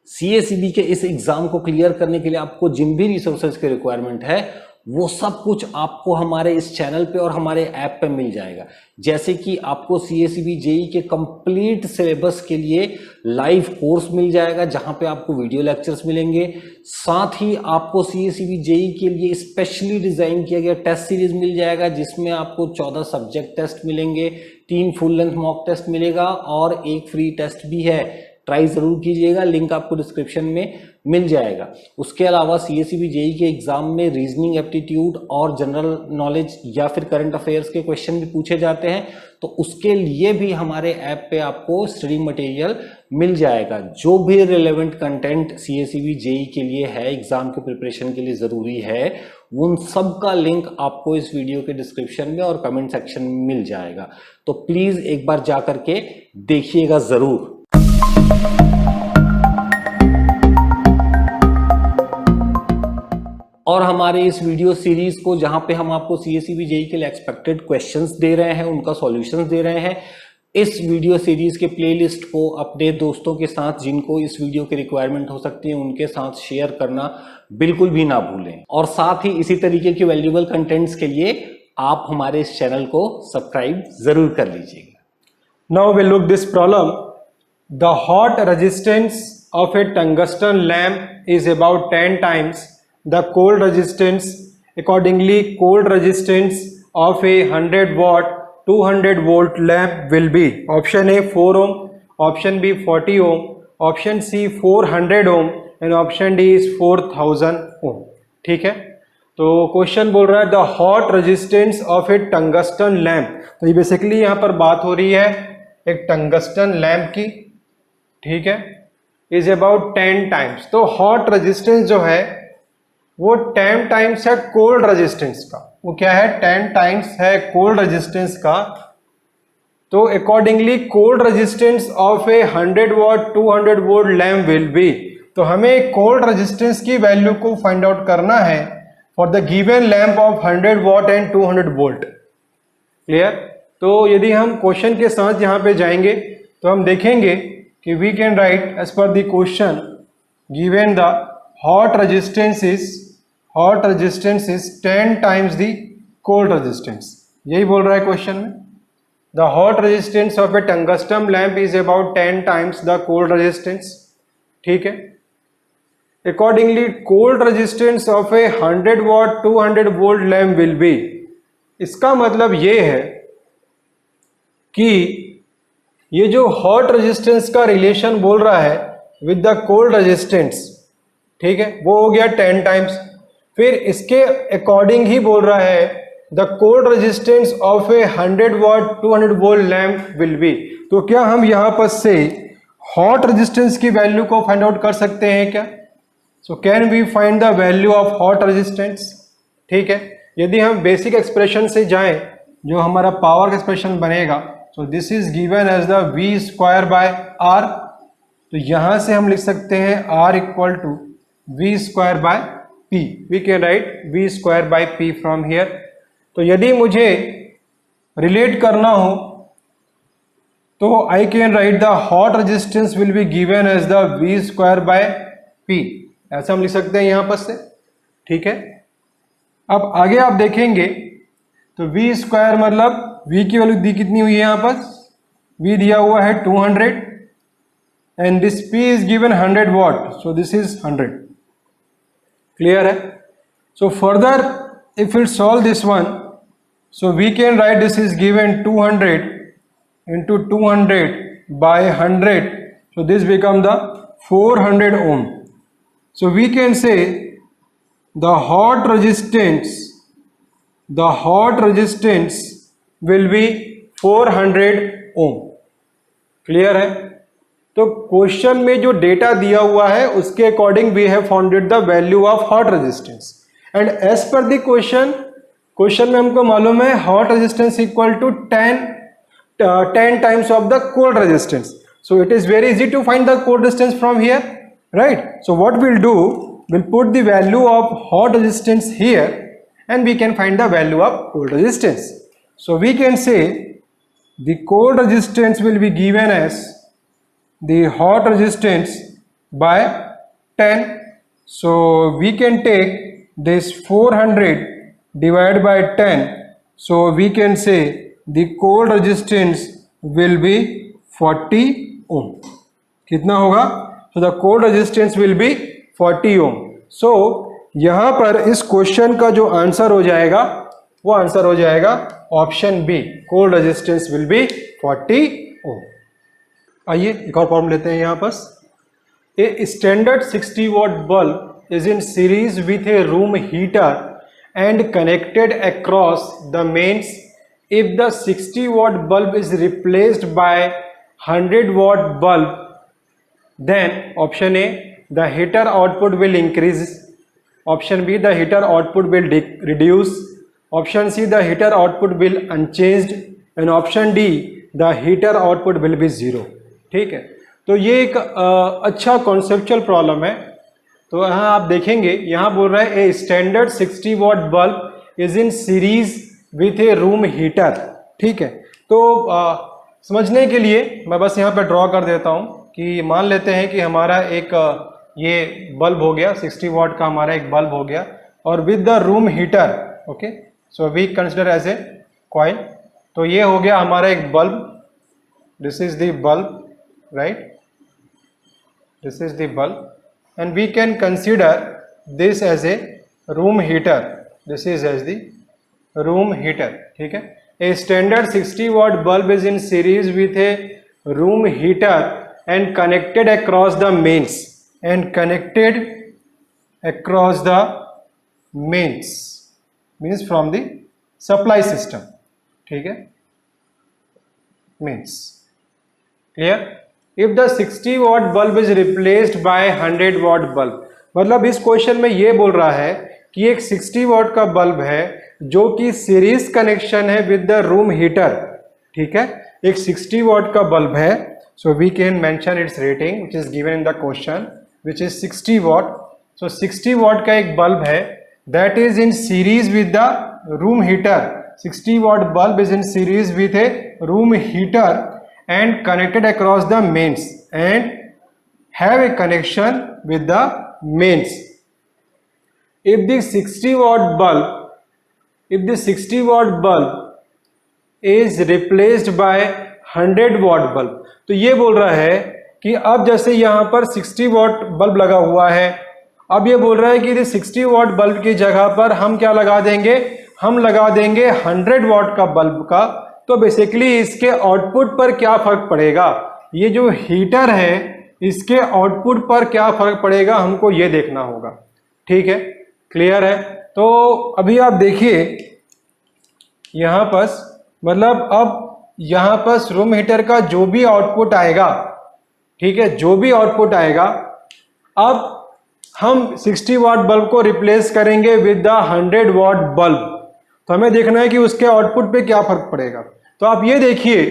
CACB के इस exam को क्लियर करने के लिए आपको जिन भी रिसोर्सेज की रिक्वायरमेंट है वो सब कुछ आपको हमारे इस चैनल पे और हमारे ऐप पे मिल जाएगा। जैसे कि आपको CACB JEE के कंप्लीट सिलेबस के लिए लाइव कोर्स मिल जाएगा जहां पे आपको वीडियो लेक्चर्स मिलेंगे। साथ ही आपको CACB JEE के लिए स्पेशली डिजाइन किया गया टेस्ट सीरीज मिल जाएगा जिसमें आपको 14 सब्जेक्ट टेस्ट मिलेंगे, 3 फुल लेंथ मॉक टेस्ट मिलेगा और एक फ्री टेस्ट भी है। ट्राई जरूर कीजिएगा, लिंक आपको डिस्क्रिप्शन में मिल जाएगा। उसके अलावा CACB JEE के एग्जाम में रीजनिंग, एप्टीट्यूड और जनरल नॉलेज या फिर करंट अफेयर्स के क्वेश्चन भी पूछे जाते हैं, तो उसके लिए भी हमारे ऐप पे आपको स्टडी मटेरियल मिल जाएगा। जो भी रिलेवेंट कंटेंट CACB JEE के लिए है, एग्जाम के प्रिपरेशन के लिए जरूरी है, उन सब का लिंक आपको इस वीडियो के डिस्क्रिप्शन में और कमेंट सेक्शन में मिल जाएगा। तो प्लीज एक बार जा करके देखिएगा जरूर। और हमारे इस वीडियो सीरीज को जहां पे हम आपको CACB JEE के लिए एक्सपेक्टेड क्वेश्चंस दे रहे हैं, उनका सॉल्यूशंस दे रहे हैं, इस वीडियो सीरीज के प्लेलिस्ट को अपने दोस्तों के साथ जिनको इस वीडियो की रिक्वायरमेंट हो सकती है उनके साथ शेयर करना बिल्कुल भी ना भूलें। और साथ ही इसी तरीके के वैल्यूएबल कंटेंट्स के लिए आप हमारे इस चैनल को सब्सक्राइब जरूर कर लीजिएगा। Now we look this problem. The hot resistance of a tungsten lamp is about 10 times the cold resistance. Accordingly, cold resistance of a 100 watt 200 volt lamp will be option A 4 ohm, option B 40 ohm, option C 400 ohm and option D is 4000 ohm. ठीक है, तो question बोल रहा है the hot resistance of a tungsten lamp. तो ये basically यहाँ पर बात हो रही है एक टंगस्टन लैम्प की, ठीक है, इज अबाउट 10 times। तो हॉट रेजिस्टेंस जो है वो 10 times है कोल्ड रेजिस्टेंस का। वो क्या है? 10 times है कोल्ड रेजिस्टेंस का। तो accordingly cold resistance of a 100 watt 200 volt lamp will be. तो हमें कोल्ड रेजिस्टेंस की वैल्यू को फाइंड आउट करना है for the given lamp of 100 watt and 200 volt। Clear? तो यदि हम क्वेश्चन के साथ यहाँ पे जाएंगे तो हम देखेंगे कि we can write as per the question given the hot resistance is 10 times the cold resistance। यही बोल रहा है क्वेश्चन में। The hot resistance of a tungsten lamp is about 10 times the cold resistance। ठीक है। Accordingly, cold resistance of a 100 watt 200 volt lamp will be। इसका मतलब ये है कि ये जो hot resistance का रिलेशन बोल रहा है with the cold resistance, ठीक है, वो हो गया 10 times। फिर इसके अकॉर्डिंग ही बोल रहा है the cold resistance of a 100 watt 200 volt lamp will be. तो क्या हम यहाँ पर से हॉट रेजिस्टेंस की वैल्यू को फाइंड आउट कर सकते हैं क्या? So can we find the value of hot resistance? ठीक है, यदि हम बेसिक एक्सप्रेशन से जाएं जो हमारा पावर का एक्सप्रेशन बनेगा, so this is given as the V²/R। तो यहाँ से हम लिख सकते हैं R equal to V²/P। We can write V²/P from here. तो यदि मुझे रिलेट करना हो तो I can write the hot resistance will be given as the V²/P। ऐसा हम लिख सकते हैं यहाँ पर से। ठीक है, अब आगे आप देखेंगे तो V² मतलब V की वैल्यू दी कितनी हुई है यहाँ पर? V दिया हुआ है 200 and this P is given 100 watt, so this is 100। Clear है? So further if you solve this one, so we can write this is given 200 into 200 by 100, so this become the 400 ohm. So we can say the hot resistance will be 400 ohm। Clear है? तो question में जो data दिया हुआ है उसके according we have founded the value of hot resistance and as per the question में हमको मालूम है hot resistance equal to 10 times of the cold resistance। So it is very easy to find the cold resistance from here, right? So what we'll do, we'll put the value of hot resistance here and we can find the value of cold resistance। So we can say the cold resistance will be given as the hot resistance by 10. So we can take this 400 divided by 10. So we can say the cold resistance will be 40 ohm. कितना होगा? So the cold resistance will be 40 ohm. So यहाँ पर इस question का जो answer हो जाएगा वो आंसर हो जाएगा option B, cold resistance will be 40 ohm. आइए एक और प्रॉब्लम लेते हैं यहाँ पर. A standard 60 watt bulb is in series with a room heater and connected across the mains. If the 60 watt bulb is replaced by 100 watt bulb, then option A, the heater output will increase. Option B, the heater output will reduce. Option C, the heater output will unchanged. And option D, the heater output will be 0. ठीक है, तो ये एक अच्छा conceptual problem है. तो यहाँ आप देखेंगे, यहाँ बोल रहा है a standard 60 watt bulb is in series with a room heater. ठीक है, तो समझने के लिए मैं बस यहाँ पे ड्रॉ कर देता हूँ कि मान लेते हैं कि हमारा एक ये बल्ब हो गया, 60 वॉट का हमारा एक बल्ब हो गया, और with the room heater. Okay, so we consider as a coil. तो ये हो गया हमारा एक bulb. This is the bulb, right, this is the bulb. And we can consider this as a room heater. This is as the room heater. ठीक है, a standard 60 watt bulb is in series with a room heater and connected across the mains. And connected across the mains means from the supply system. ठीक है, mains. Clear? If the 60 watt bulb is replaced by 100 watt bulb, मतलब इस question में ये बोल रहा है कि एक 60 watt का बल्ब है जो कि सीरीज कनेक्शन है विद द रूम हीटर. ठीक है, एक 60 watt का बल्ब है. So we can mention its rating which is given in the question which is 60 watt. सो 60 watt का एक बल्ब है that is in series with the room heater. 60 watt bulb is in series with a room heater and connected across the mains and have a connection with the mains. If the 60 watt bulb is replaced by 100 watt bulb, तो ये बोल रहा है कि अब जैसे यहाँ पर 60 watt बल्ब लगा हुआ है, अब ये बोल रहा है कि 60 watt बल्ब की जगह पर हम क्या लगा देंगे, हम लगा देंगे 100 watt का बल्ब का. तो बेसिकली इसके आउटपुट पर क्या फर्क पड़ेगा, ये जो हीटर है इसके आउटपुट पर क्या फर्क पड़ेगा, हमको ये देखना होगा. ठीक है, क्लियर है. तो अभी आप देखिए यहाँ पर, मतलब अब यहाँ पर रूम हीटर का जो भी आउटपुट आएगा, ठीक है, जो भी आउटपुट आएगा, अब हम 60 वाट बल्ब को रिप्लेस करेंगे विद द 100 वाट बल्ब. तो हमें देखना है कि उसके आउटपुट पे क्या फर्क पड़ेगा. तो आप ये देखिए,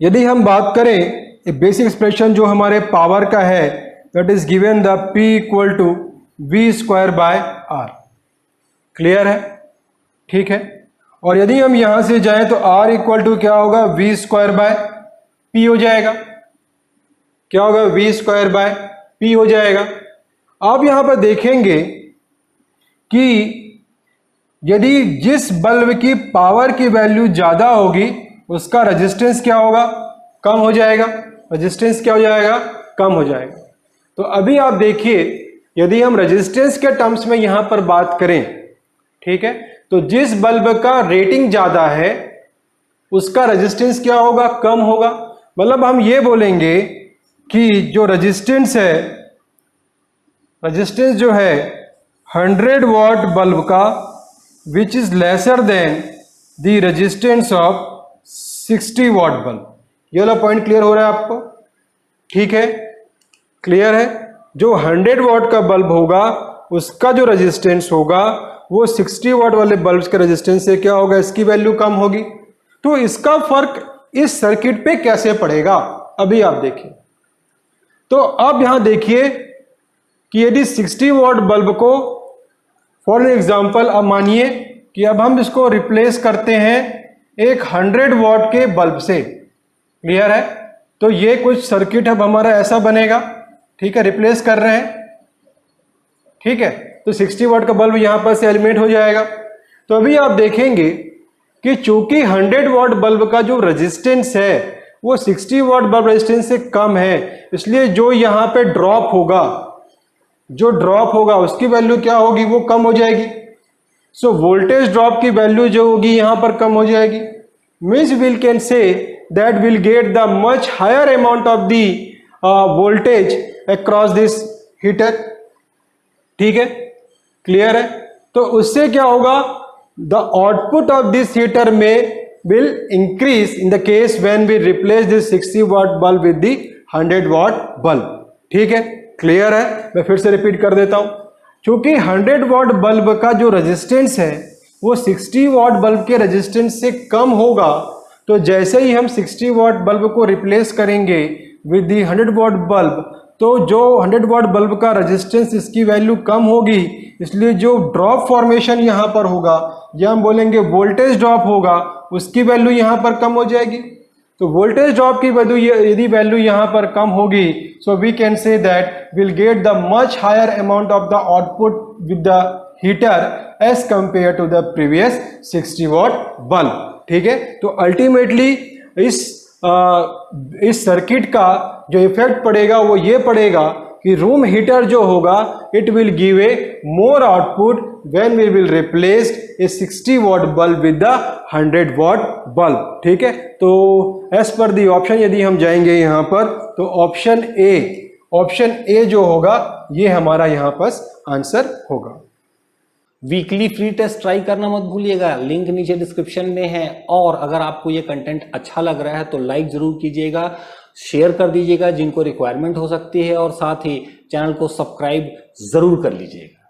यदि हम बात करें बेसिक एक्सप्रेशन जो हमारे पावर का है, that is given the P equal to V square by R. Clear है, ठीक है. और यदि हम यहां से जाएं तो R इक्वल टू क्या होगा, V स्क्वायर बाय P हो जाएगा. क्या होगा, V स्क्वायर बाय P हो जाएगा. आप यहां पर देखेंगे कि यदि जिस बल्ब की पावर की वैल्यू ज्यादा होगी उसका रेजिस्टेंस क्या होगा, कम हो जाएगा. रेजिस्टेंस क्या हो जाएगा, कम हो जाएगा. तो अभी आप देखिए, यदि हम रेजिस्टेंस के टर्म्स में यहां पर बात करें, ठीक है, तो जिस बल्ब का रेटिंग ज्यादा है उसका रेजिस्टेंस क्या होगा, कम होगा. मतलब हम ये बोलेंगे कि जो रेजिस्टेंस है, रेजिस्टेंस जो है 100 वाट बल्ब का which is lesser than the resistance of 60 watt bulb. ये वाला पॉइंट क्लियर हो रहा है आपको, ठीक है, क्लियर है. जो 100 वाट का बल्ब होगा उसका जो रेजिस्टेंस होगा वो 60 वाट वाले बल्ब के रेजिस्टेंस से क्या होगा, इसकी वैल्यू कम होगी. तो इसका फर्क इस सर्किट पे कैसे पड़ेगा, अभी आप देखिए. तो अब यहां देखिए कि यदि 60 वाट बल्ब को फॉर एग्जाम्पल, अब मानिए कि अब हम इसको रिप्लेस करते हैं एक 100 वाट के बल्ब से. क्लियर है. तो ये कुछ सर्किट अब हमारा ऐसा बनेगा, ठीक है, रिप्लेस कर रहे हैं, ठीक है। तो 60 वाट का बल्ब यहां पर से एलिमिनेट हो जाएगा। तो अभी आप देखेंगे कि चूंकि 100 वाट बल्ब का जो रेजिस्टेंस है वो 60 वाट बल्ब रेजिस्टेंस से कम है, इसलिए जो यहां पे ड्रॉप होगा उसकी वैल्यू क्या होगी, वो कम हो जाएगी। सो वोल्टेज ड्रॉप की वैल्यू जो होगी यहां पर कम हो जाएगी। Means we can say that will get the much higher amount of the voltage across this heater, ठीक है, क्लियर है। तो उससे क्या होगा, the output of this heater में will increase in the case when we replace this 60 watt bulb with the 100 watt bulb, ठीक है, क्लियर है। मैं फिर से रिपीट कर देता हूं, क्योंकि 100 वाट बल्ब का जो रेजिस्टेंस है वो 60 वाट बल्ब के रेजिस्टेंस से कम होगा, तो जैसे ही हम 60 वाट बल्ब को रिप्लेस करेंगे विद दी 100 वाट बल्ब, तो जो 100 वाट बल्ब का रेजिस्टेंस इसकी वैल्यू कम होगी, इसलिए जो ड्रॉप फॉर्मेशन यहाँ पर होगा या हम बोलेंगे वोल्टेज ड्रॉप होगा, उसकी वैल्यू यहाँ पर कम हो जाएगी। तो वोल्टेज ड्रॉप की वैल्यू यदि वैल्यू यहाँ पर कम होगी, so we can say that will get the much higher amount of the output with the heater as compare to the previous 60 watt bulb, ठीक है। तो अल्टीमेटली इस सर्किट का जो इफेक्ट पड़ेगा वो ये पड़ेगा कि रूम हीटर जो होगा it will give a more output when we will replace a 60 watt bulb with the 100 watt bulb, ठीक है। तो एज पर दी ऑप्शन यदि हम जाएंगे यहाँ पर, तो ऑप्शन ए जो होगा ये हमारा यहाँ पर आंसर होगा। वीकली फ्री टेस्ट ट्राई करना मत भूलिएगा, लिंक नीचे डिस्क्रिप्शन में है। और अगर आपको ये कंटेंट अच्छा लग रहा है तो लाइक जरूर कीजिएगा, शेयर कर दीजिएगा जिनको रिक्वायरमेंट हो सकती है, और साथ ही चैनल को सब्सक्राइब जरूर कर लीजिएगा।